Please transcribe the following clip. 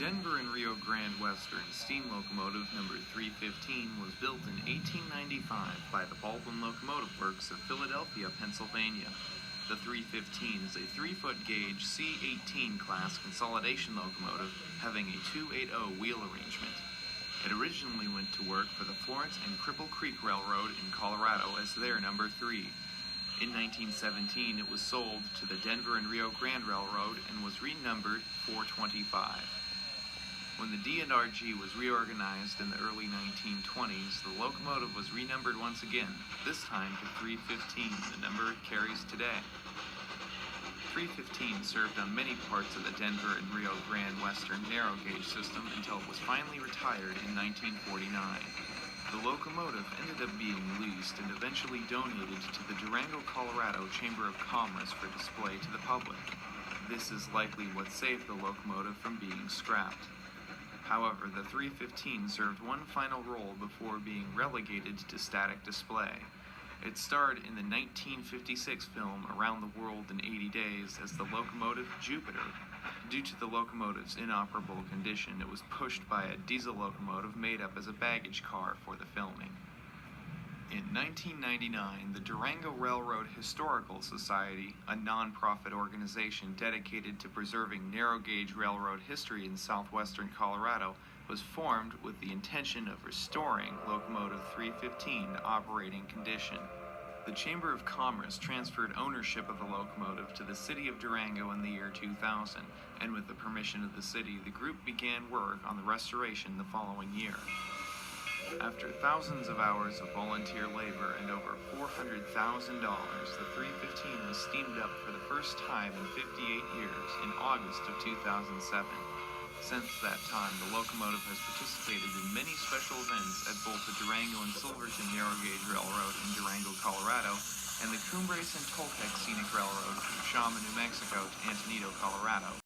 Denver and Rio Grande Western steam locomotive number 315 was built in 1895 by the Baldwin Locomotive Works of Philadelphia, Pennsylvania. The 315 is a 3-foot gauge C-18 class consolidation locomotive having a 280 wheel arrangement. It originally went to work for the Florence and Cripple Creek Railroad in Colorado as their number 3. In 1917, it was sold to the Denver and Rio Grande Railroad and was renumbered 425. When the D&RG was reorganized in the early 1920s, the locomotive was renumbered once again, this time to 315, the number it carries today. 315 served on many parts of the Denver and Rio Grande Western narrow gauge system until it was finally retired in 1949. The locomotive ended up being leased and eventually donated to the Durango, Colorado Chamber of Commerce for display to the public. This is likely what saved the locomotive from being scrapped. However, the 315 served one final role before being relegated to static display. It starred in the 1956 film Around the World in 80 Days as the locomotive Jupiter. Due to the locomotive's inoperable condition, it was pushed by a diesel locomotive made up as a baggage car for the filming. In 1999, the Durango Railroad Historical Society, a non-profit organization dedicated to preserving narrow-gauge railroad history in southwestern Colorado, was formed with the intention of restoring locomotive 315 to operating condition. The Chamber of Commerce transferred ownership of the locomotive to the city of Durango in the year 2000, and with the permission of the city, the group began work on the restoration the following year. After thousands of hours of volunteer labor and over $400,000, the 315 was steamed up for the first time in 58 years in August of 2007. Since that time, the locomotive has participated in many special events at both the Durango and Silverton Narrow Gauge Railroad in Durango, Colorado, and the Cumbres and Toltec Scenic Railroad from Shaman, New Mexico to Antonito, Colorado.